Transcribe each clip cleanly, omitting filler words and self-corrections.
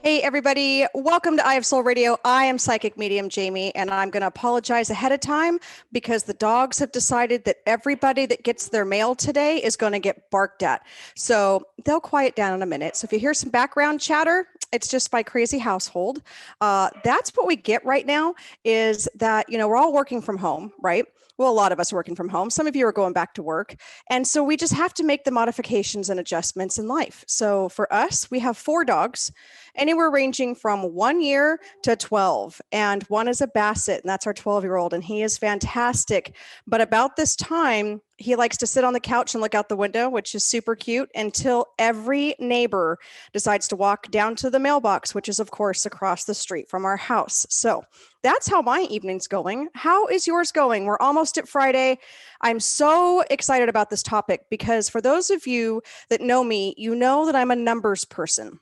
Hey, everybody. Welcome to Eye of Soul Radio. I am Psychic Medium Jaime, and I'm going to apologize ahead of time because the dogs have decided that everybody that gets their mail today is going to get barked at. So they'll quiet down in a minute. So if you hear some background chatter, it's just my crazy household. That's what we get right now is that, we're all working from home, right? Well, a lot of us are working from home. Some of you are going back to work. And so we just have to make the modifications and adjustments in life. So for us, we have 4 dogs, anywhere ranging from 1 year to 12. And one is a Basset, and that's our 12-year-old. And he is fantastic. But about this time, he likes to sit on the couch and look out the window, which is super cute, until every neighbor decides to walk down to the mailbox, which is, of course, across the street from our house. So that's how my evening's going. How is yours going? We're almost at Friday. I'm so excited about this topic because for those of you that know me, you know that I'm a numbers person.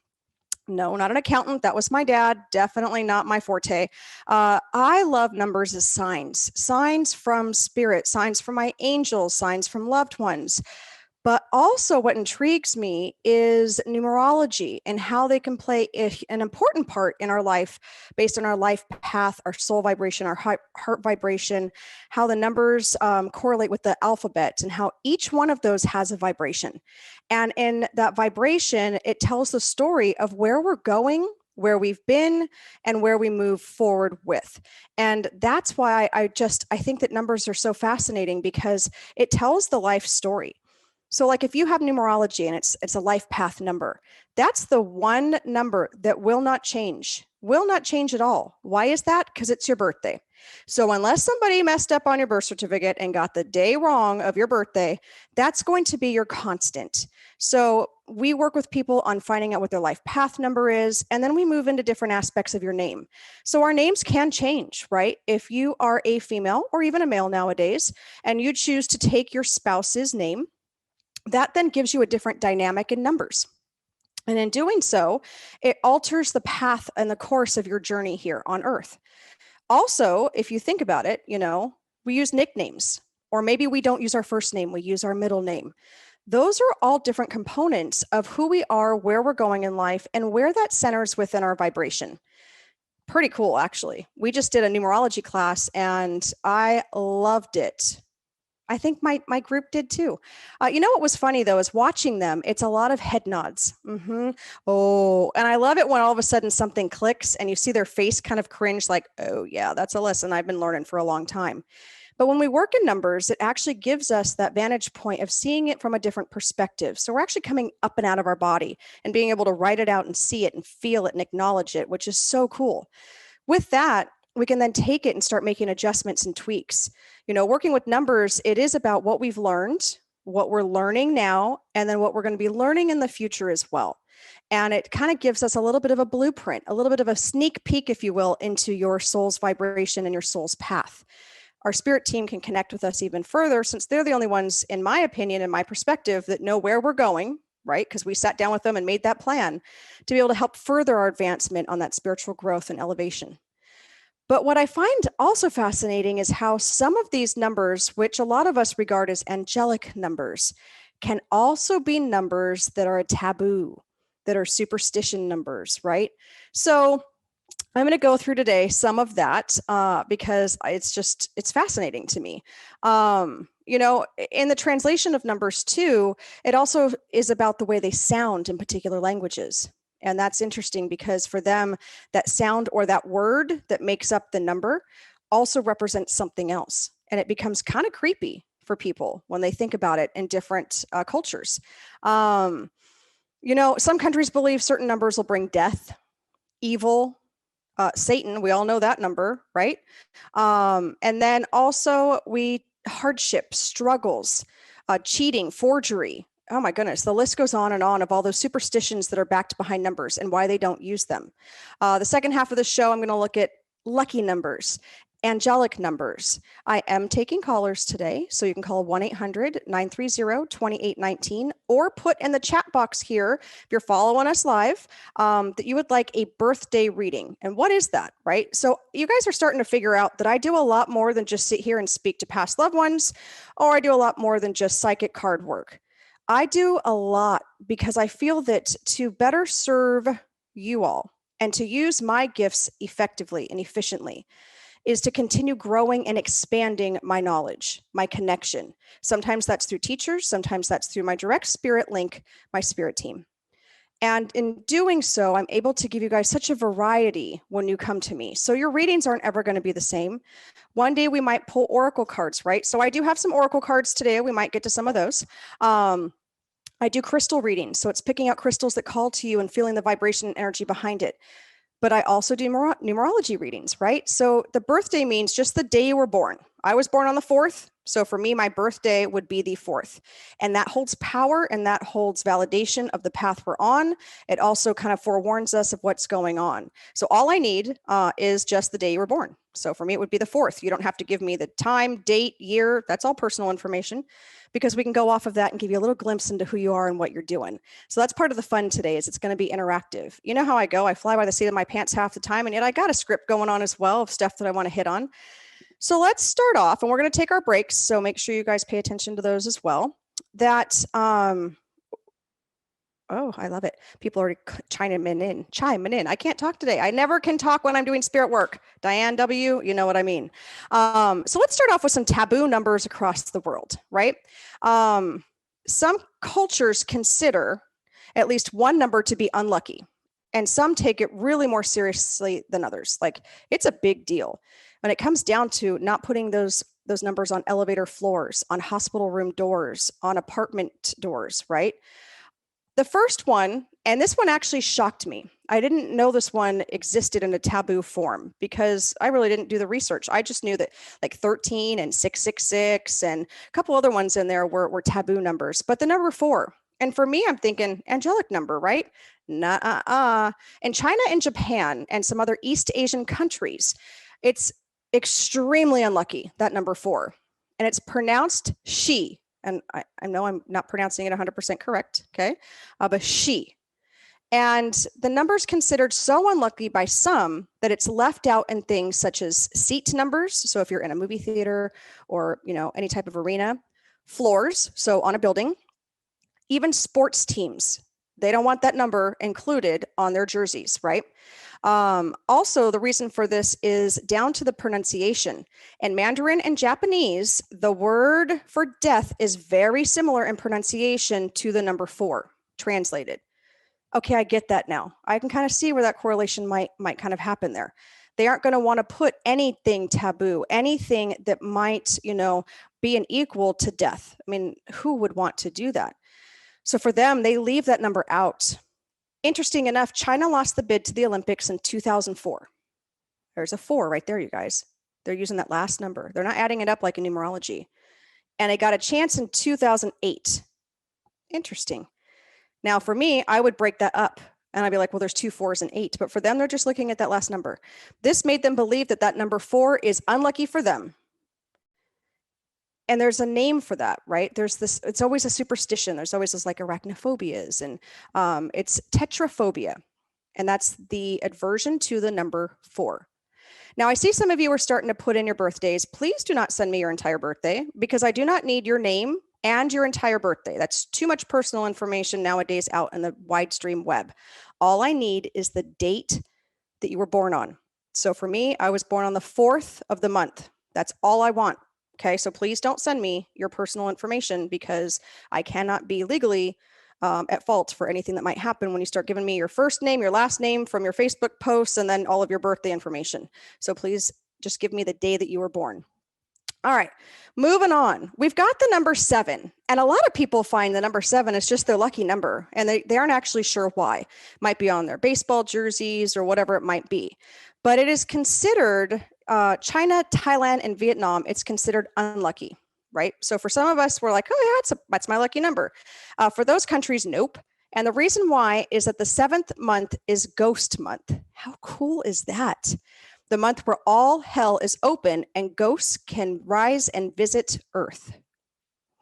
No, not an accountant. That was my dad. Definitely not my forte. I love numbers as signs from spirit, signs from my angels, signs from loved ones. But also what intrigues me is numerology and how they can play an important part in our life based on our life path, our soul vibration, our heart vibration, how the numbers correlate with the alphabet and how each one of those has a vibration. And in that vibration, it tells the story of where we're going, where we've been, and where we move forward with. And that's why I think that numbers are so fascinating because it tells the life story. So like if you have numerology and it's a life path number, that's the one number that will not change at all. Why is that? Because it's your birthday. So unless somebody messed up on your birth certificate and got the day wrong of your birthday, that's going to be your constant. So we work with people on finding out what their life path number is, and then we move into different aspects of your name. So our names can change, right? If you are a female or even a male nowadays, and you choose to take your spouse's name, that then gives you a different dynamic in numbers. And in doing so, it alters the path and the course of your journey here on Earth. Also, if you think about it, we use nicknames, or maybe we don't use our first name, we use our middle name. Those are all different components of who we are, where we're going in life, and where that centers within our vibration. Pretty cool, actually. We just did a numerology class and I loved it. I think my group did too. What was funny though is watching them. It's a lot of head nods. Oh, and I love it when all of a sudden something clicks and you see their face kind of cringe like, oh yeah, that's a lesson I've been learning for a long time. But when we work in numbers, it actually gives us that vantage point of seeing it from a different perspective. So we're actually coming up and out of our body and being able to write it out and see it and feel it and acknowledge it, which is so cool. With that, we can then take it and start making adjustments and tweaks. Working with numbers, it is about what we've learned, what we're learning now, and then what we're going to be learning in the future as well. And it kind of gives us a little bit of a blueprint, a little bit of a sneak peek, if you will, into your soul's vibration and your soul's path. Our spirit team can connect with us even further since they're the only ones, in my opinion, in my perspective, that know where we're going, right? Because we sat down with them and made that plan to be able to help further our advancement on that spiritual growth and elevation. But what I find also fascinating is how some of these numbers, which a lot of us regard as angelic numbers, can also be numbers that are a taboo, that are superstition numbers, right? So I'm going to go through today some of that because it's fascinating to me. in the translation of numbers too, it also is about the way they sound in particular languages. And that's interesting because for them, that sound or that word that makes up the number also represents something else. And it becomes kind of creepy for people when they think about it in different cultures. Some countries believe certain numbers will bring death, evil, Satan. We all know that number, right? And then also hardships, struggles, cheating, forgery. Oh my goodness, the list goes on and on of all those superstitions that are backed behind numbers and why they don't use them. The second half of the show, I'm going to look at lucky numbers, angelic numbers. I am taking callers today, so you can call 1-800-930-2819 or put in the chat box here, if you're following us live, that you would like a birthday reading. And what is that, right? So you guys are starting to figure out that I do a lot more than just sit here and speak to past loved ones, or I do a lot more than just psychic card work. I do a lot because I feel that to better serve you all and to use my gifts effectively and efficiently is to continue growing and expanding my knowledge, my connection. Sometimes that's through teachers, sometimes that's through my direct spirit link, my spirit team. And in doing so, I'm able to give you guys such a variety when you come to me. So your readings aren't ever going to be the same. One day we might pull oracle cards, right? So I do have some oracle cards today. We might get to some of those. I do crystal readings. So it's picking out crystals that call to you and feeling the vibration and energy behind it. But I also do numerology readings, right? So the birthday means just the day you were born. I was born on the 4th. So for me, my birthday would be the 4th. And that holds power and that holds validation of the path we're on. It also kind of forewarns us of what's going on. So all I need is just the day you were born. So for me, it would be the 4th. You don't have to give me the time, date, year. That's all personal information, because we can go off of that and give you a little glimpse into who you are and what you're doing. So that's part of the fun today, is it's going to be interactive. You know how I go. I fly by the seat of my pants half the time, and yet I got a script going on as well of stuff that I want to hit on. So let's start off, and we're going to take our breaks. So make sure you guys pay attention to those as well. Oh, I love it. People are chiming in. I can't talk today. I never can talk when I'm doing spirit work. Diane W., you know what I mean. So let's start off with some taboo numbers across the world, right? Some cultures consider at least one number to be unlucky, and some take it really more seriously than others. Like, it's a big deal when it comes down to not putting those numbers on elevator floors, on hospital room doors, on apartment doors, right? The first one, and this one actually shocked me. I didn't know this one existed in a taboo form because I really didn't do the research. I just knew that like 13 and 666 and a couple other ones in there were taboo numbers. But the number 4, and for me, I'm thinking angelic number, right? Nuh-uh. In China and Japan and some other East Asian countries, it's extremely unlucky, that number 4. And it's pronounced she. And I know I'm not pronouncing it 100% correct, okay? But she. And the number is considered so unlucky by some that it's left out in things such as seat numbers. So if you're in a movie theater or, any type of arena, floors, so on a building, even sports teams, they don't want that number included on their jerseys, right? Also, the reason for this is down to the pronunciation. In Mandarin and Japanese, the word for death is very similar in pronunciation to the number 4 translated. Okay, I get that now. I can kind of see where that correlation might kind of happen there. They aren't going to want to put anything taboo, anything that might, be an equal to death. I mean, who would want to do that? So for them, they leave that number out. Interesting enough, China lost the bid to the Olympics in 2004. There's a 4 right there, you guys. They're using that last number. They're not adding it up like in numerology. And they got a chance in 2008. Interesting. Now, for me, I would break that up. And I'd be like, well, there's 2 4s and 8. But for them, they're just looking at that last number. This made them believe that that number 4 is unlucky for them. And there's a name for that, right? It's always a superstition. There's always this like arachnophobias, and it's tetraphobia. And that's the aversion to the number 4. Now, I see some of you are starting to put in your birthdays. Please do not send me your entire birthday, because I do not need your name and your entire birthday. That's too much personal information nowadays out in the wide stream web. All I need is the date that you were born on. So for me, I was born on the 4th of the month. That's all I want. Okay, so please don't send me your personal information because I cannot be legally at fault for anything that might happen when you start giving me your first name, your last name from your Facebook posts, and then all of your birthday information. So please just give me the day that you were born. All right, moving on. We've got the number 7, and a lot of people find the number 7 is just their lucky number, and they aren't actually sure why. Might be on their baseball jerseys or whatever it might be. But it is considered, China, Thailand, and Vietnam, it's considered unlucky, right? So for some of us, we're like, oh yeah, that's my lucky number. For those countries, nope. And the reason why is that the 7th month is ghost month. How cool is that? The month where all hell is open and ghosts can rise and visit Earth.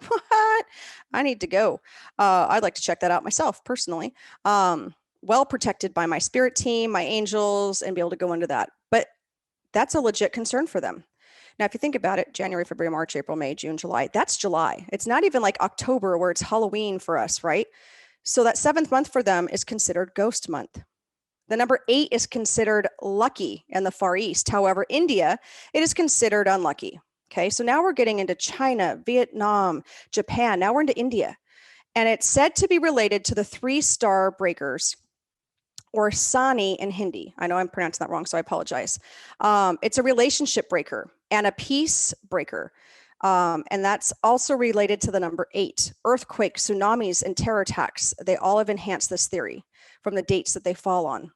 What? I need to go. I'd like to check that out myself personally. Well protected by my spirit team, my angels, and be able to go into that. But that's a legit concern for them. Now, if you think about it, January, February, March, April, May, June, July, that's July. It's not even like October where it's Halloween for us, right? So that 7th month for them is considered ghost month. The number 8 is considered lucky in the Far East. However, India, it is considered unlucky. Okay, so now we're getting into China, Vietnam, Japan. Now we're into India. And it's said to be related to the 3-star breakers, or Sani in Hindi. I know I'm pronouncing that wrong, so I apologize. It's a relationship breaker and a peace breaker. And that's also related to the number 8. Earthquakes, tsunamis, and terror attacks, they all have enhanced this theory from the dates that they fall on.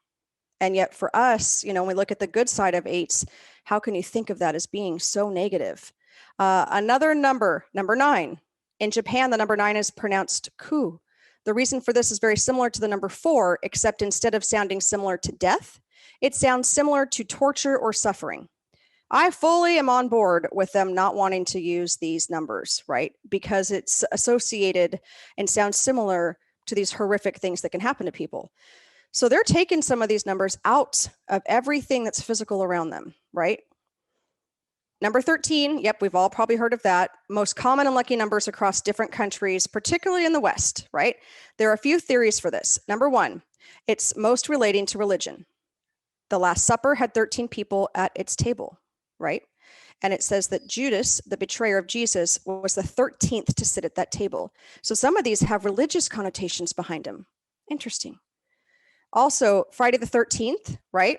And yet for us, when we look at the good side of 8s, how can you think of that as being so negative? Another number 9. In Japan, the number 9 is pronounced ku. The reason for this is very similar to the number 4, except instead of sounding similar to death, it sounds similar to torture or suffering. I fully am on board with them not wanting to use these numbers, right? Because it's associated and sounds similar to these horrific things that can happen to people. So they're taking some of these numbers out of everything that's physical around them, right? Number 13, yep, we've all probably heard of that. Most common unlucky numbers across different countries, particularly in the West, right? There are a few theories for this. Number 1, it's most relating to religion. The Last Supper had 13 people at its table, right? And it says that Judas, the betrayer of Jesus, was the 13th to sit at that table. So some of these have religious connotations behind them. Interesting. Also, Friday the 13th, right?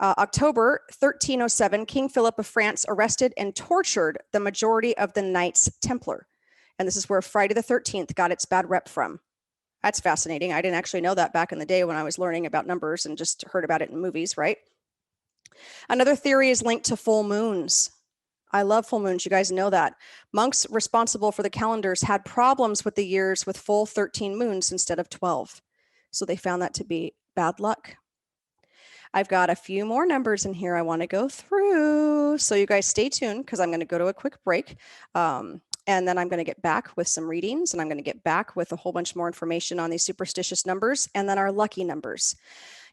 October 1307, King Philip of France arrested and tortured the majority of the Knights Templar. And this is where Friday the 13th got its bad rep from. That's fascinating. I didn't actually know that back in the day when I was learning about numbers and just heard about it in movies, right? Another theory is linked to full moons. I love full moons. You guys know that. Monks responsible for the calendars had problems with the years with full 13 moons instead of 12. So they found that to be bad luck. I've got a few more numbers in here I want to go through. So you guys stay tuned because I'm going to go to a quick break. And then I'm going to get back with some readings, and I'm going to get back with a whole bunch more information on these superstitious numbers and then our lucky numbers.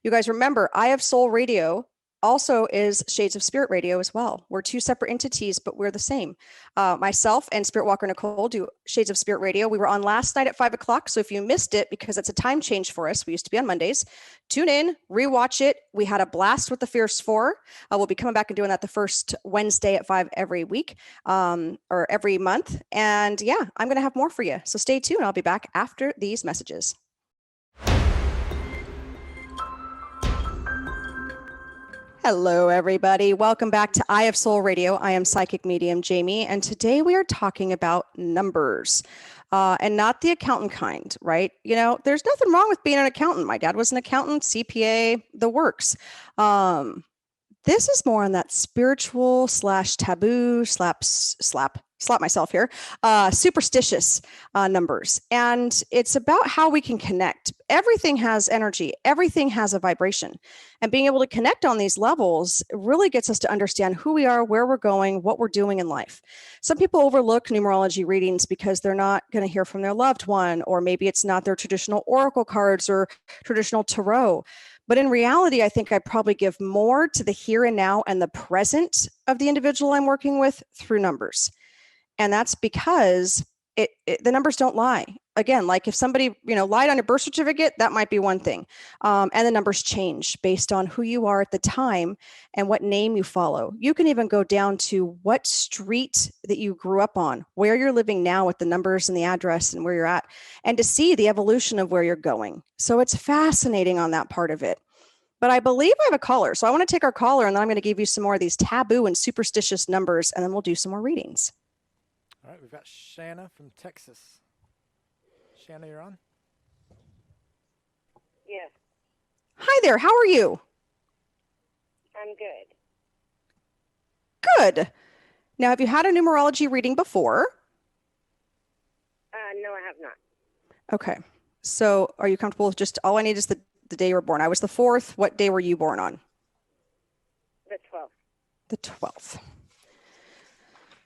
You guys remember, I Have Soul Radio also is Shades of Spirit Radio as well. We're 2 separate entities, but we're the same. Myself and Spirit Walker Nicole do Shades of Spirit Radio. We were on last night at 5 o'clock. So if you missed it, because it's a time change for us, we used to be on Mondays, tune in, rewatch it. We had a blast with the Fierce 4. We'll be coming back and doing that the first Wednesday at 5 every week, or every month. And yeah, I'm going to have more for you. So stay tuned. I'll be back after these messages. Hello, everybody. Welcome back to Eye of Soul Radio. I am psychic medium Jaime, and today we are talking about numbers, and not the accountant kind, right? There's nothing wrong with being an accountant. My dad was an accountant, CPA, the works. This is more on that spiritual / taboo slap myself here, superstitious numbers. And it's about how we can connect. Everything has energy. Everything has a vibration. And being able to connect on these levels really gets us to understand who we are, where we're going, what we're doing in life. Some people overlook numerology readings because they're not going to hear from their loved one, or maybe it's not their traditional oracle cards or traditional tarot. But in reality, I think I probably give more to the here and now and the present of the individual I'm working with through numbers. And that's because the numbers don't lie. again, like if somebody, lied on a birth certificate, that might be one thing. And the numbers change based on who you are at the time and what name you follow. You can even go down to what street that you grew up on, where you're living now with the numbers and the address and where you're at, and to see the evolution of where you're going. So it's fascinating on that part of it. But I believe I have a caller. So I want to take our caller, and then I'm going to give you some more of these taboo and superstitious numbers, and then we'll do some more readings. All right, we've got Shanna from Texas. Shanna, you're on? Yes. Hi there. How are you? I'm good. Good. Now, have you had a numerology reading before? No, I have not. Okay. So are you comfortable with just, all I need is the day you were born? I was the 4th. What day were you born on? The 12th. The 12th.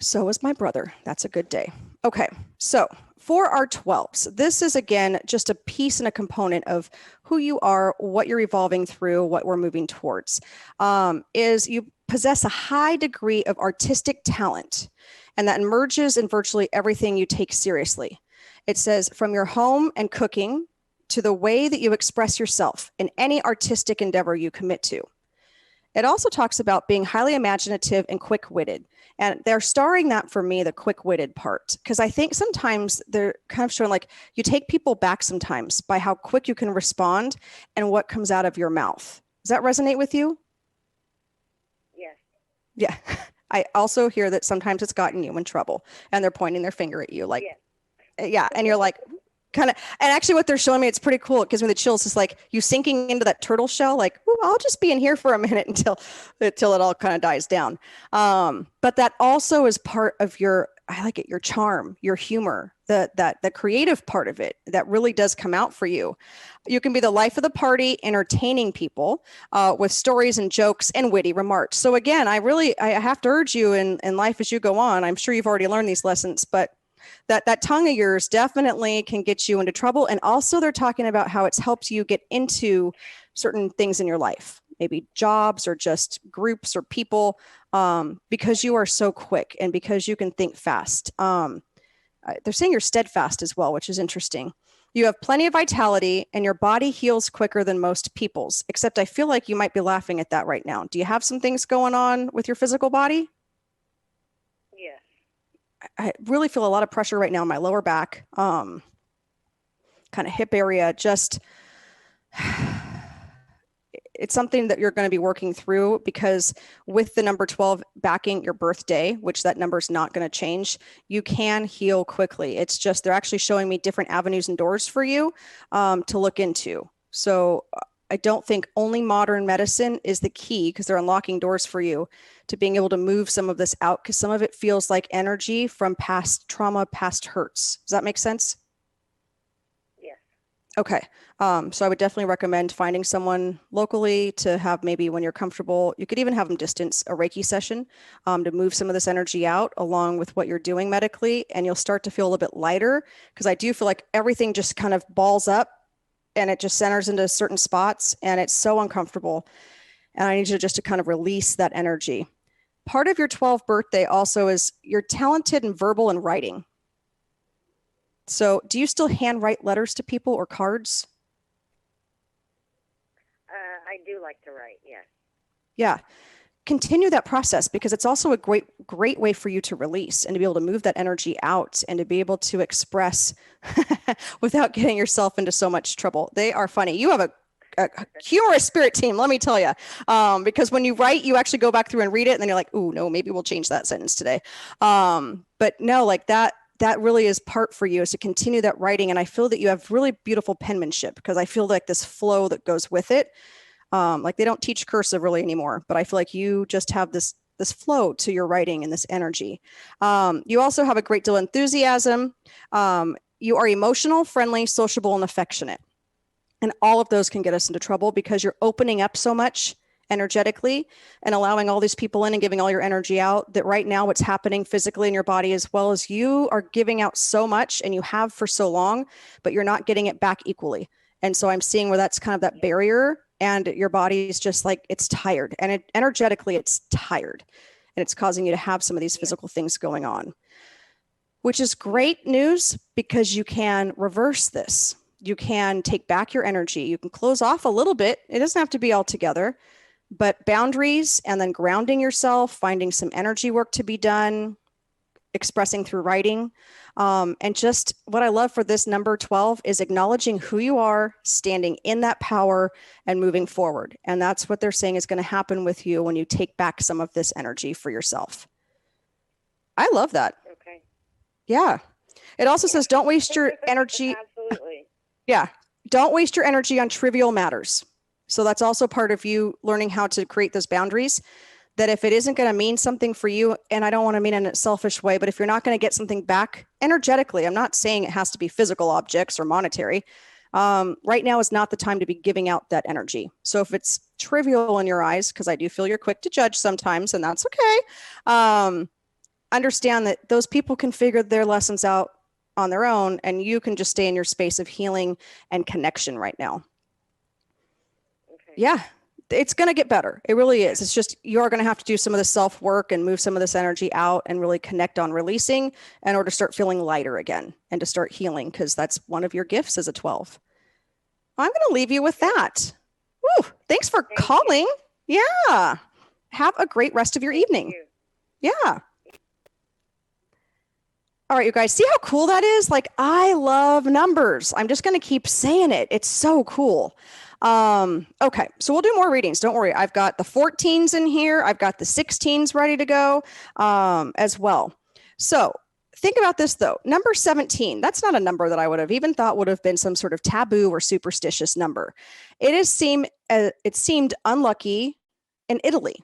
So was my brother. That's a good day. Okay. So for our 12s, this is, again, just a piece and a component of who you are, what you're evolving through, what we're moving towards, is you possess a high degree of artistic talent, and that emerges in virtually everything you take seriously. It says from your home and cooking to the way that you express yourself in any artistic endeavor you commit to. It also talks about being highly imaginative and quick-witted. And they're starring that for me, the quick-witted part, because I think sometimes they're kind of showing like you take people back sometimes by how quick you can respond and what comes out of your mouth. Does that resonate with you? Yes. Yeah. I also hear that sometimes it's gotten you in trouble and they're pointing their finger at you like, Yes. Yeah. And you're like, kind of, and actually what they're showing me, it's pretty cool. It gives me the chills. It's like you sinking into that turtle shell, like, ooh, I'll just be in here for a minute until it all kind of dies down. But that also is part of your, I like it, your charm, your humor, the creative part of it that really does come out for you. You can be the life of the party, entertaining people with stories and jokes and witty remarks. So again, I have to urge you in life as you go on. I'm sure you've already learned these lessons, but that tongue of yours definitely can get you into trouble. And also they're talking about how it's helped you get into certain things in your life, maybe jobs or just groups or people, because you are so quick and because you can think fast. They're saying you're steadfast as well, which is interesting. You have plenty of vitality and your body heals quicker than most people's, except I feel like you might be laughing at that right now. Do you have some things going on with your physical body? Yes. I really feel a lot of pressure right now in my lower back, kind of hip area. Just, it's something that you're going to be working through because with the number 12 backing your birthday, which that number is not going to change, you can heal quickly. It's just, they're actually showing me different avenues and doors for you to look into. So I don't think only modern medicine is the key because they're unlocking doors for you to being able to move some of this out because some of it feels like energy from past trauma, past hurts. Does that make sense? Yes. Okay. So I would definitely recommend finding someone locally to have maybe when you're comfortable, you could even have them distance a Reiki session to move some of this energy out along with what you're doing medically. And you'll start to feel a little bit lighter because I do feel like everything just kind of balls up and it just centers into certain spots and it's so uncomfortable. And I need you just to kind of release that energy. Part of your 12th birthday also is you're talented in verbal and writing. So do you still handwrite letters to people or cards? I do like to write, yes. Yeah. Continue that process because it's also a great way for you to release and to be able to move that energy out and to be able to express without getting yourself into so much trouble. They are funny. You have a humorous spirit team, let me tell you, because when you write, you actually go back through and read it and then you're like, ooh, no, maybe we'll change that sentence today. But no, like that really is part for you is to continue that writing. And I feel that you have really beautiful penmanship because I feel like this flow that goes with it. Like they don't teach cursive really anymore, but I feel like you just have this flow to your writing and this energy. You also have a great deal of enthusiasm. You are emotional, friendly, sociable, and affectionate. And all of those can get us into trouble because you're opening up so much energetically and allowing all these people in and giving all your energy out that right now what's happening physically in your body as well as you are giving out so much and you have for so long, but you're not getting it back equally. And so I'm seeing where that's kind of that barrier and your body is just like, it's tired and energetically it's tired and it's causing you to have some of these physical things going on. which is great news because you can reverse this. You can take back your energy. You can close off a little bit. It doesn't have to be all together, but boundaries and then grounding yourself, finding some energy work to be done, expressing through writing. And just what I love for this number 12 is acknowledging who you are, standing in that power and moving forward. And that's what they're saying is going to happen with you when you take back some of this energy for yourself. I love that. Okay. Yeah. It also says, don't waste your energy. Absolutely. Yeah. Don't waste your energy on trivial matters. So that's also part of you learning how to create those boundaries, that if it isn't going to mean something for you, and I don't want to mean in a selfish way, but if you're not going to get something back energetically, I'm not saying it has to be physical objects or monetary. Right now is not the time to be giving out that energy. So if it's trivial in your eyes, because I do feel you're quick to judge sometimes, and that's okay. Understand that those people can figure their lessons out on their own, and you can just stay in your space of healing and connection right now. Okay. Yeah, it's going to get better. It really is. It's just you're going to have to do some of the self work and move some of this energy out and really connect on releasing in order to start feeling lighter again and to start healing, because that's one of your gifts as a 12. I'm going to leave you with that. Woo, thanks for calling. Yeah. Have a great rest of your evening. Yeah. All right, you guys, see how cool that is? Like, I love numbers. I'm just going to keep saying it. It's so cool. Okay, so we'll do more readings. Don't worry. I've got the 14s in here. I've got the 16s ready to go as well. So think about this, though. Number 17, that's not a number that I would have even thought would have been some sort of taboo or superstitious number. It seemed unlucky in Italy.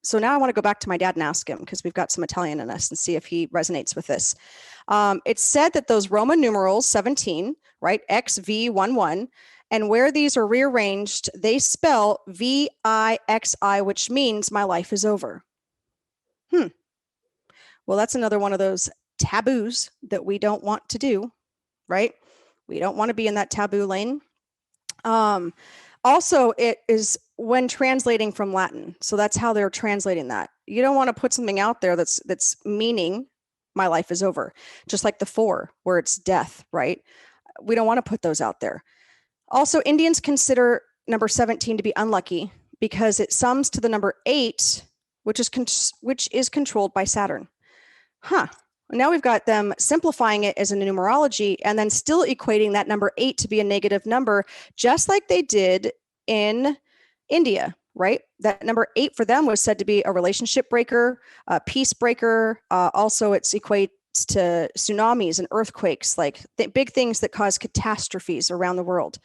So now I want to go back to my dad and ask him, because we've got some Italian in us, and see if he resonates with this. It's said that those Roman numerals 17, right, XV11, and where these are rearranged, they spell VIXI, which means my life is over. Well, that's another one of those taboos that we don't want to do, right? We don't want to be in that taboo lane. Also, it is when translating from Latin. So that's how they're translating that. You don't want to put something out there that's meaning my life is over. Just like the 4, where it's death, right? We don't want to put those out there. Also, Indians consider number 17 to be unlucky because it sums to the number 8, which is controlled by Saturn. Now we've got them simplifying it as a numerology and then still equating that number 8 to be a negative number, just like they did in India, right? That number 8 for them was said to be a relationship breaker, a peace breaker. Also, it equates to tsunamis and earthquakes, like big things that cause catastrophes around the world.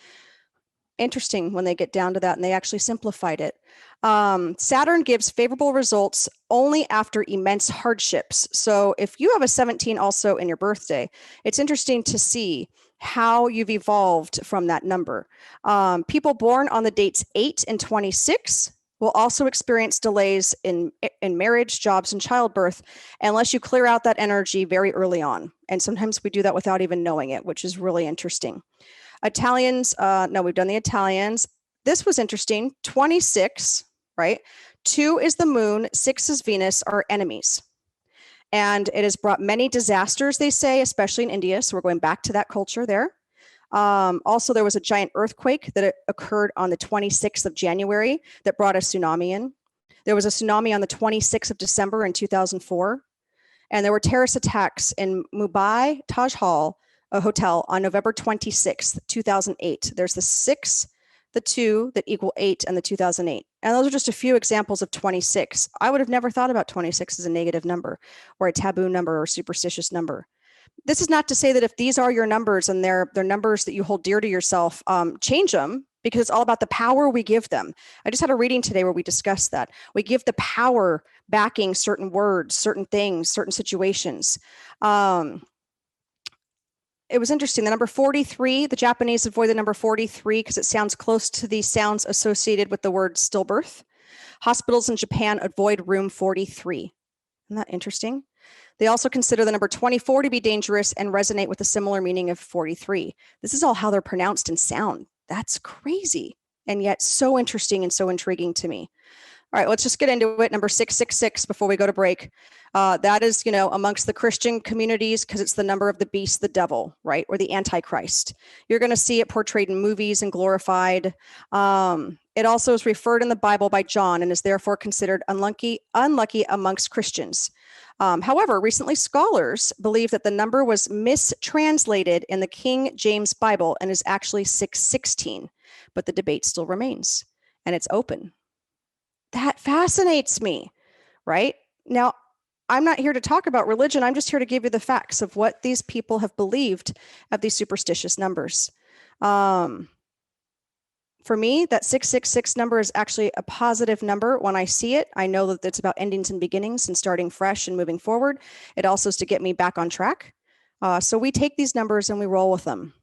Interesting when they get down to that, and they actually simplified it. Saturn gives favorable results only after immense hardships. So if you have a 17 also in your birthday, it's interesting to see how you've evolved from that number. People born on the dates 8 and 26 will also experience delays in marriage, jobs, and childbirth unless you clear out that energy very early on. And sometimes we do that without even knowing it, which is really interesting. Italians, no, we've done the Italians. This was interesting. 26, right? 2 is the moon, 6 is Venus, are enemies. And it has brought many disasters, they say, especially in India. So we're going back to that culture there. Also, there was a giant earthquake that occurred on the 26th of January that brought a tsunami in. There was a tsunami on the 26th of December in 2004. And there were terrorist attacks in Mumbai, Taj Hall, a hotel, on November 26th, 2008. There's the 6, the 2 that equal 8, and the 2008. And those are just a few examples of 26. I would have never thought about 26 as a negative number or a taboo number or superstitious number. This is not to say that if these are your numbers and they're numbers that you hold dear to yourself, change them, because it's all about the power we give them. I just had a reading today where we discussed that. We give the power backing certain words, certain things, certain situations. It was interesting. The number 43, the Japanese avoid the number 43 because it sounds close to the sounds associated with the word stillbirth. Hospitals in Japan avoid room 43. Isn't that interesting? They also consider the number 24 to be dangerous and resonate with a similar meaning of 43. This is all how they're pronounced and sound. That's crazy. And yet so interesting and so intriguing to me. All right, let's just get into it. Number 666 before we go to break. That is, amongst the Christian communities, because it's the number of the beast, the devil, right? Or the Antichrist. You're going to see it portrayed in movies and glorified. It also is referred in the Bible by John and is therefore considered unlucky amongst Christians. However, recently scholars believe that the number was mistranslated in the King James Bible and is actually 616, but the debate still remains and it's open. That fascinates me, right? Now, I'm not here to talk about religion. I'm just here to give you the facts of what these people have believed of these superstitious numbers. For me, that 666 number is actually a positive number. When I see it, I know that it's about endings and beginnings and starting fresh and moving forward. It also is to get me back on track. So we take these numbers and we roll with them.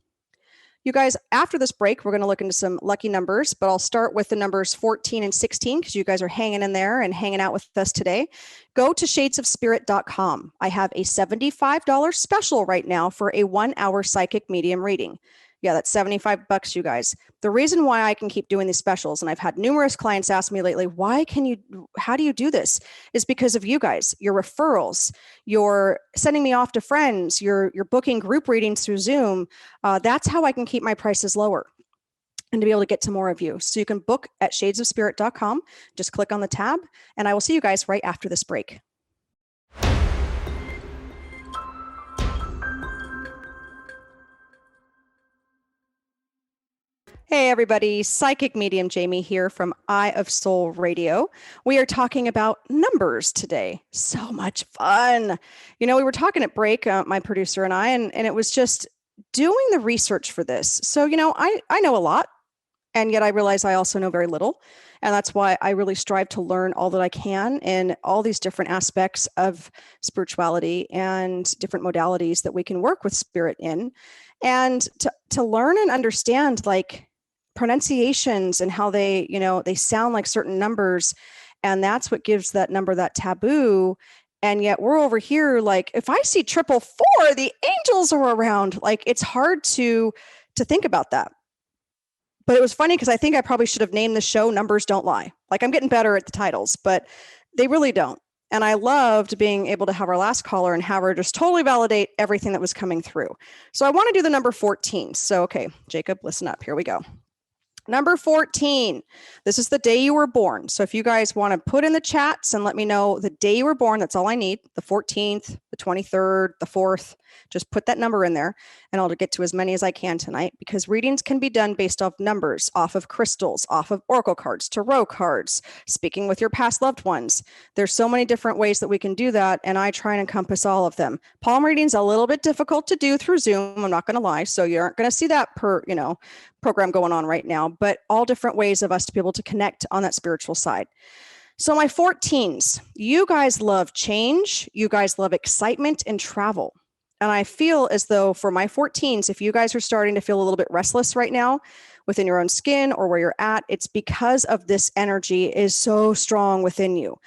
You guys, after this break, we're going to look into some lucky numbers, but I'll start with the numbers 14 and 16 because you guys are hanging in there and hanging out with us today. Go to shadesofspirit.com. I have a $75 special right now for a 1-hour psychic medium reading. Yeah, that's $75, you guys. The reason why I can keep doing these specials, and I've had numerous clients ask me lately, how do you do this? Is because of you guys, your referrals, you're sending me off to friends, you're booking group readings through Zoom. That's how I can keep my prices lower and to be able to get to more of you. So you can book at shadesofspirit.com. Just click on the tab, and I will see you guys right after this break. Hey everybody, Psychic Medium Jaime here from Eye of Soul Radio. We are talking about numbers today. So much fun. We were talking at break, my producer and I, and it was just doing the research for this. So, I know a lot, and yet I realize I also know very little. And that's why I really strive to learn all that I can in all these different aspects of spirituality and different modalities that we can work with spirit in. And to learn and understand like pronunciations and how they sound like certain numbers. And that's what gives that number that taboo. And yet we're over here, like, if I see 444, the angels are around. Like, it's hard to think about that. But it was funny because I think I probably should have named the show Numbers Don't Lie. Like, I'm getting better at the titles, but they really don't. And I loved being able to have our last caller and have her just totally validate everything that was coming through. So I want to do the number 14. So, okay, Jacob, listen up. Here we go. Number 14, this is the day you were born. So if you guys want to put in the chats and let me know the day you were born, that's all I need. The 14th, the 23rd, the 4th, just put that number in there and I'll get to as many as I can tonight because readings can be done based off numbers, off of crystals, off of oracle cards, tarot cards, speaking with your past loved ones. There's so many different ways that we can do that and I try and encompass all of them. Palm reading's a little bit difficult to do through Zoom, I'm not going to lie. So you aren't going to see that program going on right now, but all different ways of us to be able to connect on that spiritual side. So my 14s, you guys love change. You guys love excitement and travel. And I feel as though for my 14s, if you guys are starting to feel a little bit restless right now within your own skin or where you're at, it's because of this energy is so strong within you.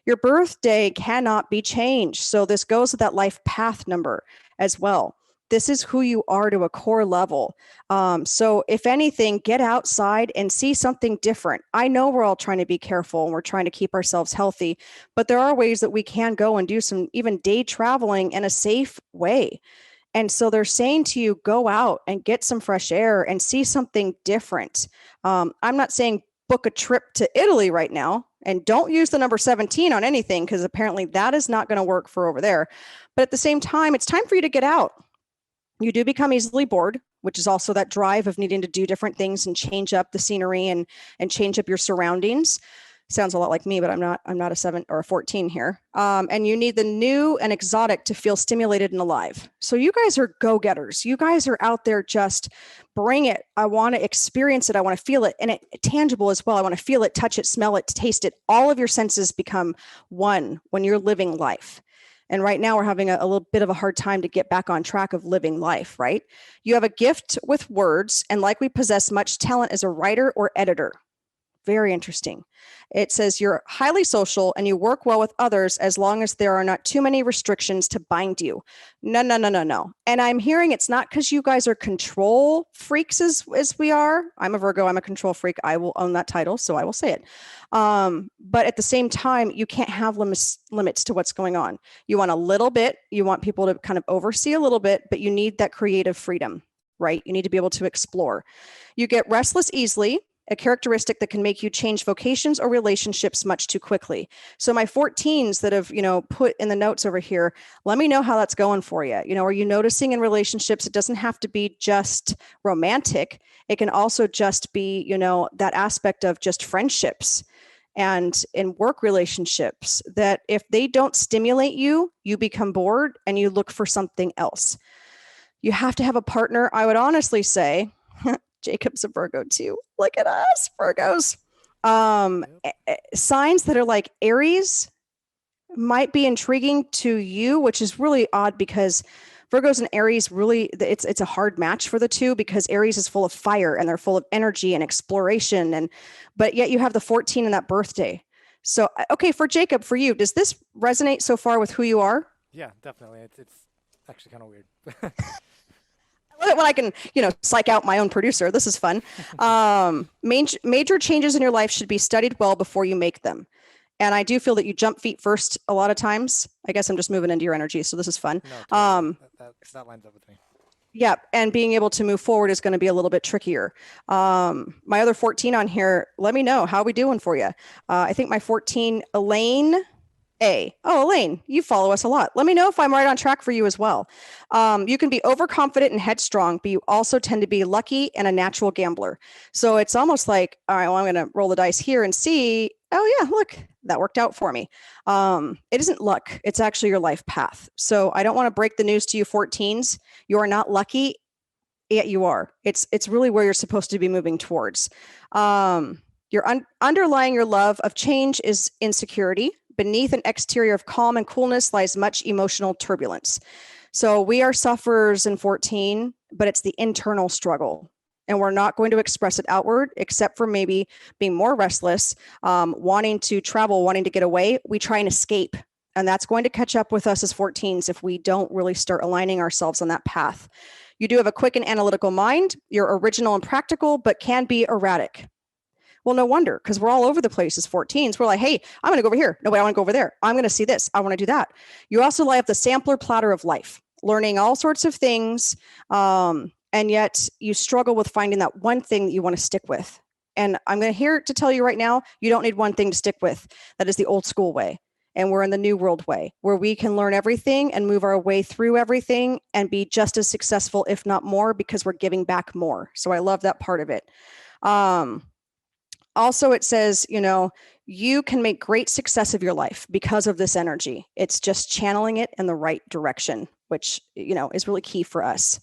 Your birthday cannot be changed. So this goes with that life path number as well. This is who you are to a core level. So if anything, get outside and see something different. I know we're all trying to be careful and we're trying to keep ourselves healthy, but there are ways that we can go and do some even day traveling in a safe way. And so they're saying to you, go out and get some fresh air and see something different. I'm not saying book a trip to Italy right now and don't use the number 17 on anything because apparently that is not going to work for over there. But at the same time, it's time for you to get out. You do become easily bored, which is also that drive of needing to do different things and change up the scenery and change up your surroundings. Sounds a lot like me, but I'm not a 7 or a 14 here. And you need the new and exotic to feel stimulated and alive. So you guys are go-getters. You guys are out there, just bring it. I want to experience it. I want to feel it, and it tangible as well. I want to feel it, touch it, smell it, taste it. All of your senses become one when you're living life. And right now we're having a little bit of a hard time to get back on track of living life, right? You have a gift with words and likely possess much talent as a writer or editor. Very interesting. It says you're highly social and you work well with others as long as there are not too many restrictions to bind you. No, no, no, no, no. And I'm hearing it's not because you guys are control freaks as we are. I'm a Virgo. I'm a control freak. I will own that title, so I will say it. But at the same time, you can't have limits to what's going on. You want a little bit. You want people to kind of oversee a little bit, but you need that creative freedom, right? You need to be able to explore. You get restless easily, a characteristic that can make you change vocations or relationships much too quickly. So my 14s that have, put in the notes over here, let me know how that's going for you. Are you noticing in relationships, it doesn't have to be just romantic. It can also just be, that aspect of just friendships and in work relationships that if they don't stimulate you, you become bored and you look for something else. You have to have a partner. I would honestly say, Jacob's a Virgo too. Look at us, Virgos. Signs that are like Aries might be intriguing to you, which is really odd because Virgos and Aries really, it's a hard match for the two because Aries is full of fire and they're full of energy and exploration. But yet you have the 14 in that birthday. So, okay, for Jacob, for you, does this resonate so far with who you are? Yeah, definitely. It's actually kind of weird. I love it when I can, psych out my own producer. This is fun. Major changes in your life should be studied well before you make them. And I do feel that you jump feet first a lot of times. I guess I'm just moving into your energy, so this is fun. No, totally. That lines up with me. Yeah, and being able to move forward is going to be a little bit trickier. My other 14 on here, let me know. How are we doing for you? I think my 14, Elaine A. Oh, Elaine, you follow us a lot. Let me know if I'm right on track for you as well. You can be overconfident and headstrong, but you also tend to be lucky and a natural gambler. So it's almost like, all right, well, I'm going to roll the dice here and see. Oh yeah, look, that worked out for me. It isn't luck. It's actually your life path. So I don't want to break the news to you 14s. You are not lucky, yet you are. It's really where you're supposed to be moving towards. Underlying your love of change is insecurity. Beneath an exterior of calm and coolness lies much emotional turbulence. So we are sufferers in 14, but it's the internal struggle. And we're not going to express it outward, except for maybe being more restless, wanting to travel, wanting to get away. We try and escape. And that's going to catch up with us as 14s if we don't really start aligning ourselves on that path. You do have a quick and analytical mind. You're original and practical, but can be erratic. Well, no wonder, because we're all over the place as 14s. We're like, hey, I'm going to go over here. No, wait, I want to go over there. I'm going to see this. I want to do that. You also light up the sampler platter of life, learning all sorts of things. And yet you struggle with finding that one thing that you want to stick with. And I'm going to tell you right now, you don't need one thing to stick with. That is the old school way. And we're in the new world way, where we can learn everything and move our way through everything and be just as successful, if not more, because we're giving back more. So I love that part of it. Also, it says, you can make great success of your life because of this energy. It's just channeling it in the right direction, which, is really key for us.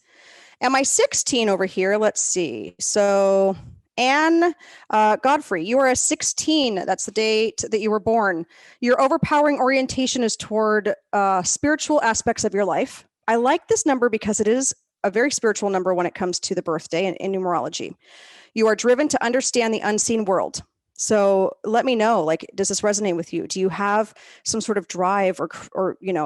And my 16 over here, let's see. So Anne Godfrey, you are a 16. That's the date that you were born. Your overpowering orientation is toward spiritual aspects of your life. I like this number because it is a very spiritual number when it comes to the birthday in numerology. You are driven to understand the unseen world. So let me know, does this resonate with you? Do you have some sort of drive or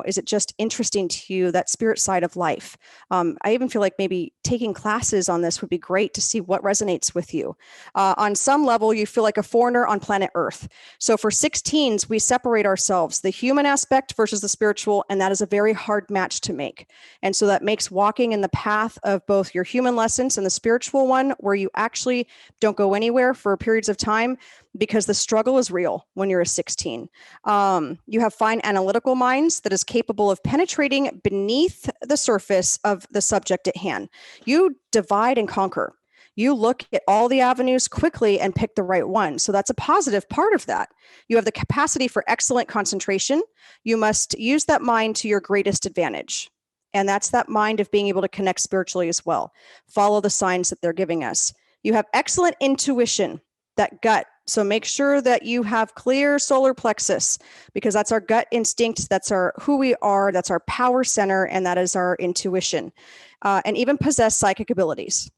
is it just interesting to you, that spirit side of life? I even feel like maybe taking classes on this would be great to see what resonates with you. On some level, you feel like a foreigner on planet Earth. So for 16s, we separate ourselves, the human aspect versus the spiritual, and that is a very hard match to make. And so that makes walking in the path of both your human lessons and the spiritual one, where you actually don't go anywhere for periods of time, because the struggle is real when you're a 16. You have fine analytical minds that is capable of penetrating beneath the surface of the subject at hand. You divide and conquer. You look at all the avenues quickly and pick the right one. So that's a positive part of that. You have the capacity for excellent concentration. You must use that mind to your greatest advantage. And that's that mind of being able to connect spiritually as well. Follow the signs that they're giving us. You have excellent intuition, that gut. So make sure that you have clear solar plexus, because that's our gut instinct. That's who we are. That's our power center. And that is our intuition, and even possess psychic abilities.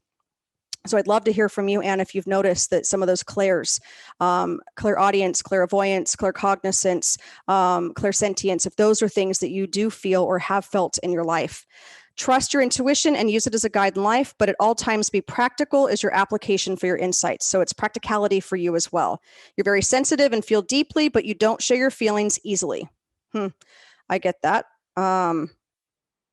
So I'd love to hear from you, Anne, if you've noticed that some of those clairs, clairaudience, clairvoyance, claircognizance, clairsentience, if those are things that you do feel or have felt in your life. Trust your intuition and use it as a guide in life, but at all times be practical as your application for your insights. So it's practicality for you as well. You're very sensitive and feel deeply, but you don't share your feelings easily. I get that.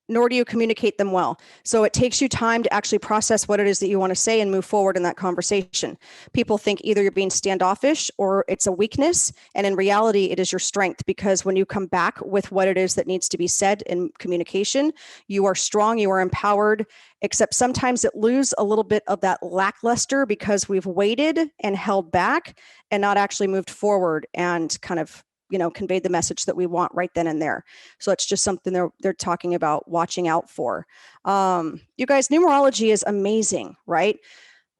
Nor do you communicate them well. So it takes you time to actually process what it is that you want to say and move forward in that conversation. People think either you're being standoffish or it's a weakness. And in reality, it is your strength, because when you come back with what it is that needs to be said in communication, you are strong, you are empowered, except sometimes it loses a little bit of that lackluster because we've waited and held back and not actually moved forward and kind of conveyed the message that we want right then and there. So it's just something they're talking about watching out for. You guys, numerology is amazing, right?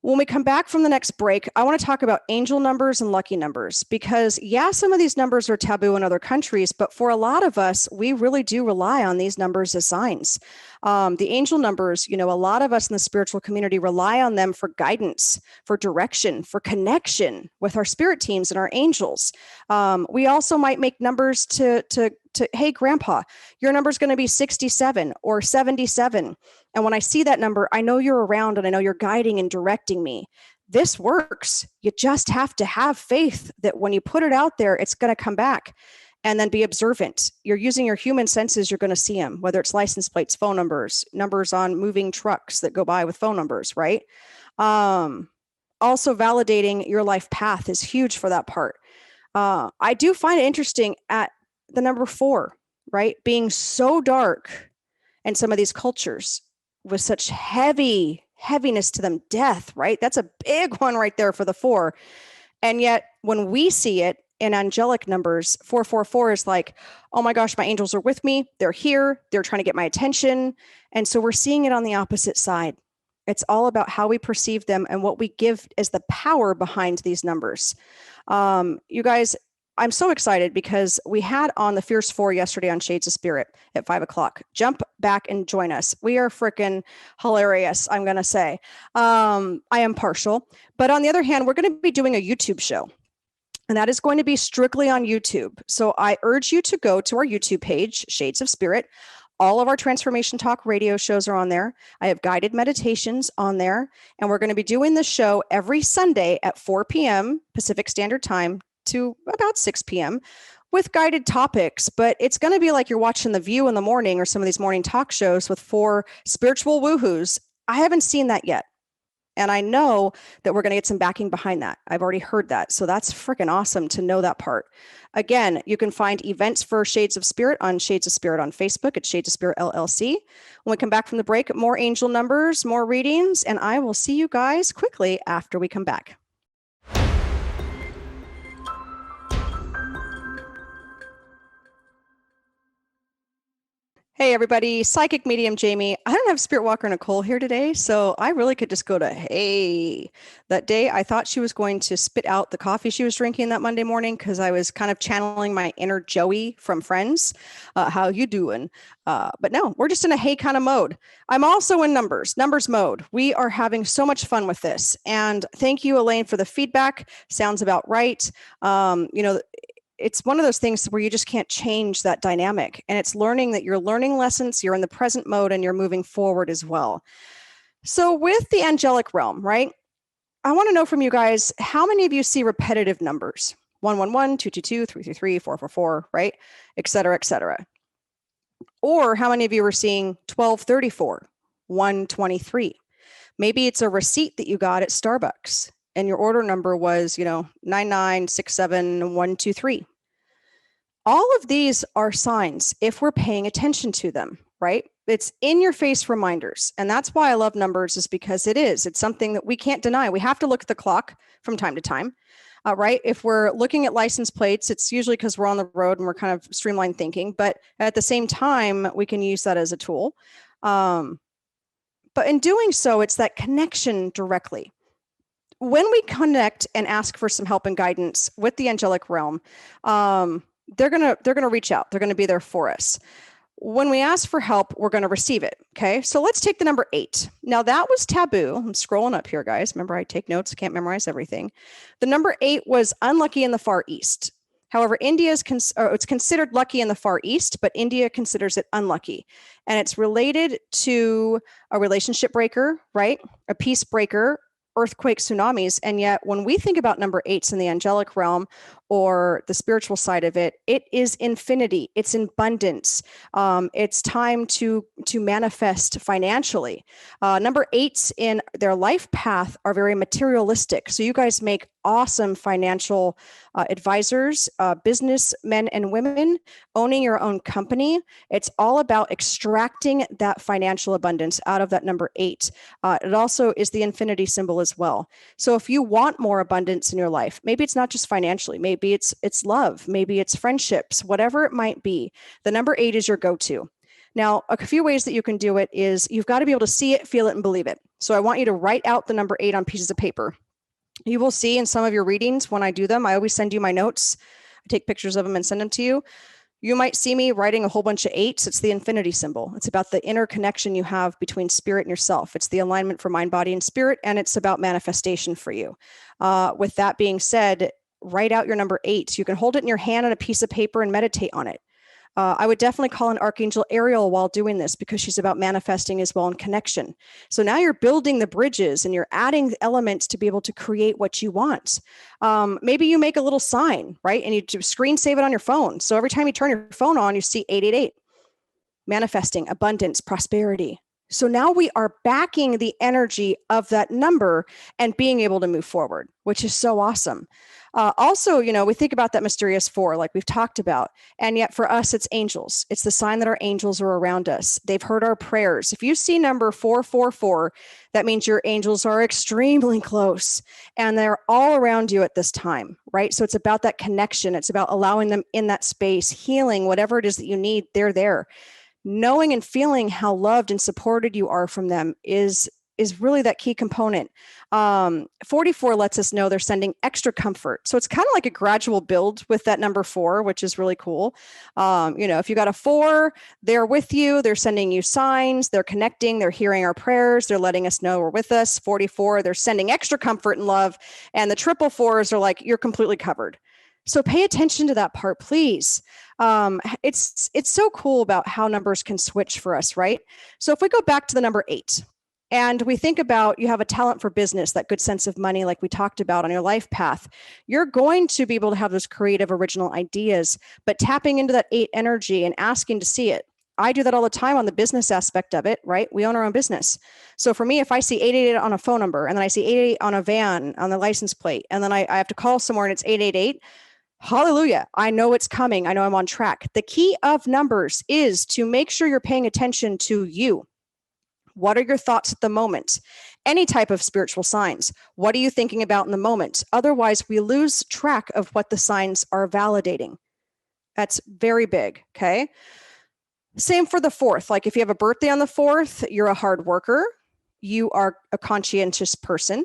When we come back from the next break, I want to talk about angel numbers and lucky numbers, because some of these numbers are taboo in other countries, but for a lot of us, we really do rely on these numbers as signs. The angel numbers, a lot of us in the spiritual community rely on them for guidance, for direction, for connection with our spirit teams and our angels. We also might make numbers to hey, grandpa, your number is going to be 67 or 77. And when I see that number, I know you're around and I know you're guiding and directing me. This works. You just have to have faith that when you put it out there, it's going to come back. And then be observant. You're using your human senses, you're going to see them, whether it's license plates, phone numbers on moving trucks that go by with phone numbers, right? Also validating your life path is huge for that part. I do find it interesting at the number 4, right? Being so dark in some of these cultures with such heaviness to them, death, right? That's a big one right there for the 4. And yet when we see it in angelic numbers, 444 is like, oh my gosh, my angels are with me. They're here. They're trying to get my attention. And so we're seeing it on the opposite side. It's all about how we perceive them and what we give as the power behind these numbers. You guys, I'm so excited because we had on the Fierce 4 yesterday on Shades of Spirit at 5:00. Jump back and join us. We are freaking hilarious, I'm going to say. I am partial. But on the other hand, we're going to be doing a YouTube show. And that is going to be strictly on YouTube. So I urge you to go to our YouTube page, Shades of Spirit. All of our Transformation Talk radio shows are on there. I have guided meditations on there. And we're going to be doing this show every Sunday at 4 p.m. Pacific Standard Time to about 6 p.m. with guided topics. But it's going to be like you're watching The View in the morning or some of these morning talk shows with 4 spiritual woohoos. I haven't seen that yet. And I know that we're going to get some backing behind that. I've already heard that. So that's freaking awesome to know that part. Again, you can find events for Shades of Spirit on Shades of Spirit on Facebook at Shades of Spirit LLC. When we come back from the break, more angel numbers, more readings, and I will see you guys quickly after we come back. Hey, everybody. Psychic medium Jaime. I don't have Spirit Walker Nicole here today, so I really could just go to hey. That day, I thought she was going to spit out the coffee she was drinking that Monday morning because I was kind of channeling my inner Joey from Friends. How you doing? But no, we're just in a hey kind of mode. I'm also in numbers mode. We are having so much fun with this. And thank you, Elaine, for the feedback. Sounds about right. It's one of those things where you just can't change that dynamic. And it's learning that you're learning lessons, you're in the present mode, and you're moving forward as well. So with the angelic realm, right? I want to know from you guys, how many of you see repetitive numbers? 111, 222, 333, 444, right? Et cetera, et cetera. Or how many of you are seeing 1234, 123? Maybe it's a receipt that you got at Starbucks and your order number was, 9967123. All of these are signs if we're paying attention to them, right? It's in your face reminders. And that's why I love numbers, is because it's something that we can't deny. We have to look at the clock from time to time, right? If we're looking at license plates, it's usually because we're on the road and we're kind of streamlined thinking, but at the same time, we can use that as a tool. But in doing so, it's that connection directly. When we connect and ask for some help and guidance with the angelic realm, they're gonna reach out. They're gonna be there for us. when we ask for help, we're going to receive it. Okay. So let's take the number 8. Now that was taboo. I'm scrolling up here, guys. Remember, I take notes. I can't memorize everything. The number 8 was unlucky in the Far East. However, it's considered lucky in the Far East, but India considers it unlucky. And it's related to a relationship breaker, right? A peace breaker, earthquake, tsunamis. And yet when we think about number 8s in the angelic realm or the spiritual side of it, it is infinity. It's abundance. It's time to manifest financially. Number 8s in their life path are very materialistic. So you guys make awesome financial advisors, businessmen and women, owning your own company. It's all about extracting that financial abundance out of that number 8. It also is the infinity symbol as well. So if you want more abundance in your life, maybe it's not just financially, maybe it's love, maybe it's friendships, whatever it might be, the number 8 is your go-to. Now, a few ways that you can do it is you've got to be able to see it, feel it, and believe it. So I want you to write out the number 8 on pieces of paper. You will see in some of your readings when I do them, I always send you my notes. I take pictures of them and send them to you. You might see me writing a whole bunch of 8s. It's the infinity symbol. It's about the interconnection you have between spirit and yourself. It's the alignment for mind, body, and spirit, and it's about manifestation for you. With that being said, write out your number 8. You can hold it in your hand on a piece of paper and meditate on it. I would definitely call on Archangel Ariel while doing this because she's about manifesting as well and connection. So now you're building the bridges and you're adding elements to be able to create what you want. Maybe you make a little sign, right? And you screen save it on your phone. So every time you turn your phone on, you see 888, manifesting abundance, prosperity. So now we are backing the energy of that number and being able to move forward, which is so awesome. Also, we think about that mysterious 4, like we've talked about, and yet for us, it's angels. It's the sign that our angels are around us. They've heard our prayers. If you see number 444, that means your angels are extremely close and they're all around you at this time, right? So it's about that connection. It's about allowing them in that space, healing, whatever it is that you need, they're there. Knowing and feeling how loved and supported you are from them is really that key component. 44 lets us know they're sending extra comfort. So it's kind of like a gradual build with that number 4, which is really cool. If you got a 4, they're with you, they're sending you signs, they're connecting, they're hearing our prayers, they're letting us know we're with us. 44, they're sending extra comfort and love. And the triple 4s are like, you're completely covered. So pay attention to that part, please. It's so cool about how numbers can switch for us, right? So if we go back to the number 8 and we think about you have a talent for business, that good sense of money, like we talked about on your life path, you're going to be able to have those creative, original ideas, but tapping into that 8 energy and asking to see it. I do that all the time on the business aspect of it, right? We own our own business. So for me, if I see 888 on a phone number and then I see 888 on a van, on the license plate, and then I have to call somewhere and it's 888, hallelujah. I know it's coming. I know I'm on track. The key of numbers is to make sure you're paying attention to you. What are your thoughts at the moment? Any type of spiritual signs. What are you thinking about in the moment? Otherwise, we lose track of what the signs are validating. That's very big, okay? Same for the 4th. Like if you have a birthday on the 4th, you're a hard worker. You are a conscientious person.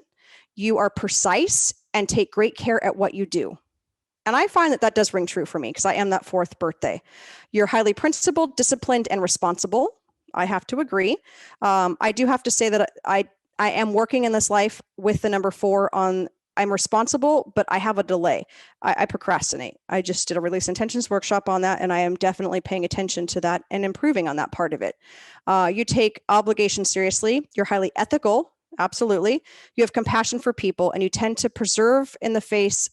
You are precise and take great care at what you do. And I find that does ring true for me because I am that 4th birthday. You're highly principled, disciplined, and responsible. I have to agree. I do have to say that I am working in this life with the number 4 on, I'm responsible, but I have a delay. I procrastinate. I just did a release intentions workshop on that, and I am definitely paying attention to that and improving on that part of it. You take obligation seriously. You're highly ethical. Absolutely. You have compassion for people and you tend to persevere in the face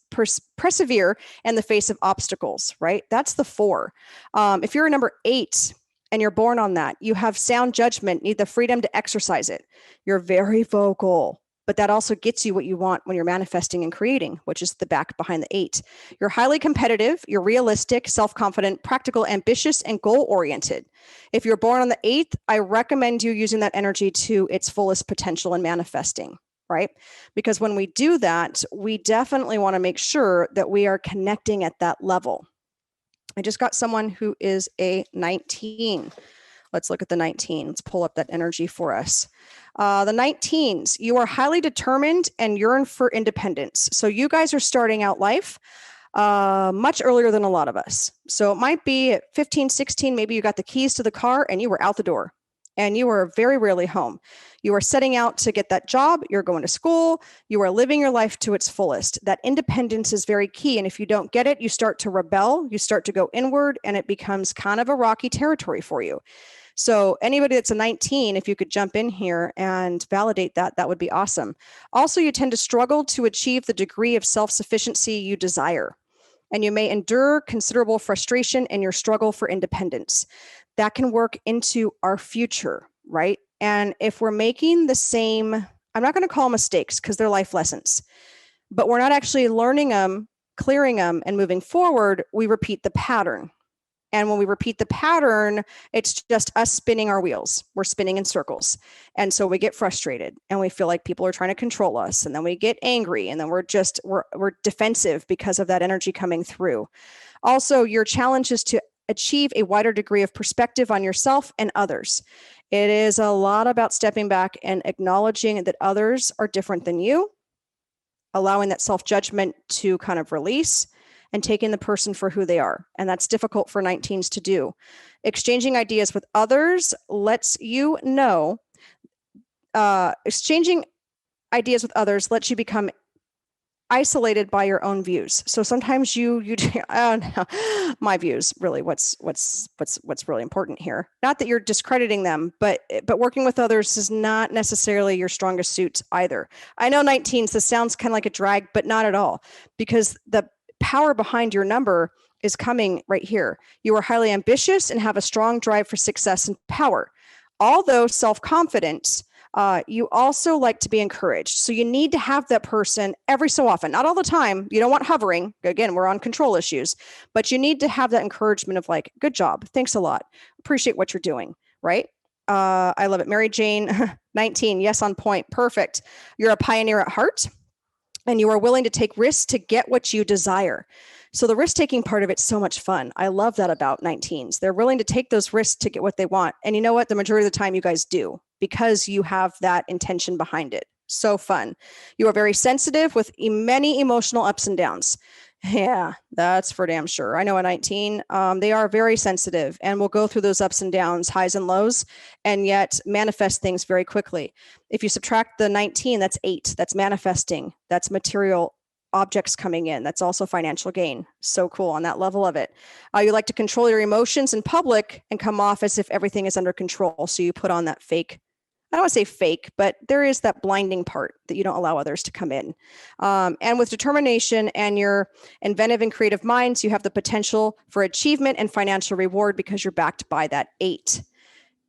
of obstacles, right? That's the 4. If you're a number 8 and you're born on that, you have sound judgment, need the freedom to exercise it. You're very vocal, but that also gets you what you want when you're manifesting and creating, which is the back behind the 8. You're highly competitive, you're realistic, self-confident, practical, ambitious, and goal-oriented. If you're born on the 8th, I recommend you using that energy to its fullest potential and manifesting, right? Because when we do that, we definitely want to make sure that we are connecting at that level. I just got someone who is a 19. Let's look at the 19. Let's pull up that energy for us. The 19s, you are highly determined and yearn for independence. So you guys are starting out life. much earlier than a lot of us. So it might be at 15, 16, maybe you got the keys to the car and you were out the door and you were very rarely home. You are setting out to get that job. You're going to school. You are living your life to its fullest. That independence is very key. And if you don't get it, you start to rebel, you start to go inward, and it becomes kind of a rocky territory for you. So anybody that's a 19, if you could jump in here and validate that, that would be awesome. Also, you tend to struggle to achieve the degree of self-sufficiency you desire, and you may endure considerable frustration in your struggle for independence. That can work into our future, right? And if we're making the same, I'm not going to call them mistakes because they're life lessons, but we're not actually learning them, clearing them, and moving forward, we repeat the pattern. And when we repeat the pattern, it's just us spinning our wheels. We're spinning in circles. And so we get frustrated and we feel like people are trying to control us. And then we get angry and then we're defensive because of that energy coming through. Also, your challenge is to achieve a wider degree of perspective on yourself and others. It is a lot about stepping back and acknowledging that others are different than you, allowing that self-judgment to kind of release, and taking the person for who they are. And that's difficult for 19s to do. Exchanging ideas with others lets you know, exchanging ideas with others lets you become isolated by your own views. So sometimes you oh no, my views, really, what's really important here. Not that you're discrediting them, but working with others is not necessarily your strongest suit either. I know 19s, this sounds kind of like a drag, but not at all, because the power behind your number is coming right here. You are highly ambitious and have a strong drive for success and power. Although self-confident, you also like to be encouraged. So you need to have that person every so often, not all the time. You don't want hovering. Again, we're on control issues, but you need to have that encouragement of like, good job. Thanks a lot. Appreciate what you're doing. Right. I love it. Mary Jane, 19. Yes, on point. Perfect. You're a pioneer at heart, and you are willing to take risks to get what you desire. So the risk-taking part of it's so much fun. I love that about 19s. They're willing to take those risks to get what they want. And you know what? The majority of the time you guys do, because you have that intention behind it. So fun. You are very sensitive with many emotional ups and downs. Yeah, that's for damn sure. I know a 19, they are very sensitive and will go through those ups and downs, highs and lows, and yet manifest things very quickly. If you subtract the 19, that's 8. That's manifesting. That's material objects coming in. That's also financial gain. So cool on that level of it. You like to control your emotions in public and come off as if everything is under control. So you put on that fake, I don't want to say fake, but there is that blinding part that you don't allow others to come in. And with determination and your inventive and creative minds, you have the potential for achievement and financial reward because you're backed by that 8.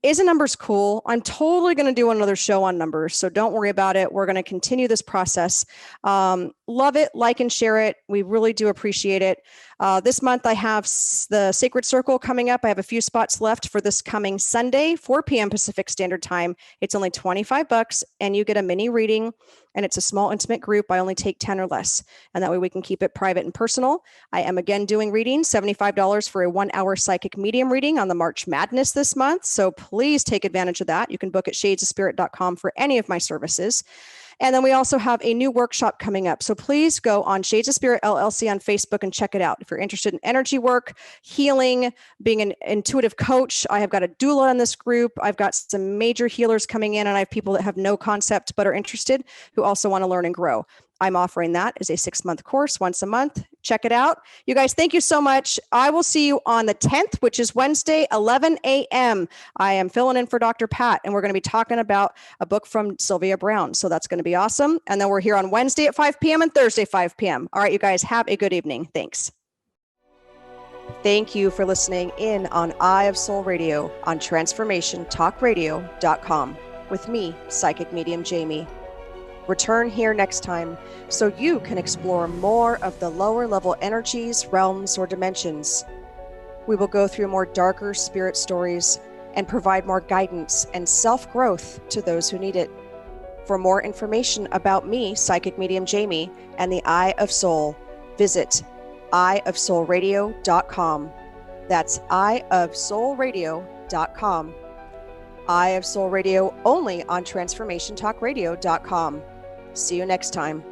Isn't numbers cool? I'm totally going to do another show on numbers, so don't worry about it. We're going to continue this process. Love it, like and share it. We really do appreciate it. This month I have the Sacred Circle coming up. I have a few spots left for this coming Sunday, 4 p.m. Pacific Standard Time. It's only $25 and you get a mini reading, and it's a small intimate group. I only take 10 or less, and that way we can keep it private and personal. I am again doing readings, $75 for a 1-hour psychic medium reading on the March Madness this month. So please take advantage of that. You can book at shadesofspirit.com for any of my services. And then we also have a new workshop coming up. So please go on Shades of Spirit LLC on Facebook and check it out. If you're interested in energy work, healing, being an intuitive coach, I have got a doula in this group. I've got some major healers coming in, and I have people that have no concept but are interested who also want to learn and grow. I'm offering that as a 6-month course once a month. Check it out. You guys, thank you so much. I will see you on the 10th, which is Wednesday, 11 a.m. I am filling in for Dr. Pat, and we're going to be talking about a book from Sylvia Brown. So that's going to be awesome. And then we're here on Wednesday at 5 p.m. and Thursday, 5 p.m. All right, you guys, have a good evening. Thanks. Thank you for listening in on Eye of Soul Radio on transformationtalkradio.com with me, Psychic Medium Jaime. Return here next time so you can explore more of the lower level energies, realms, or dimensions. We will go through more darker spirit stories and provide more guidance and self-growth to those who need it. For more information about me, Psychic Medium Jaime, and the Eye of Soul, visit eyeofsoulradio.com. That's eyeofsoulradio.com. Eye of Soul Radio only on transformationtalkradio.com. See you next time.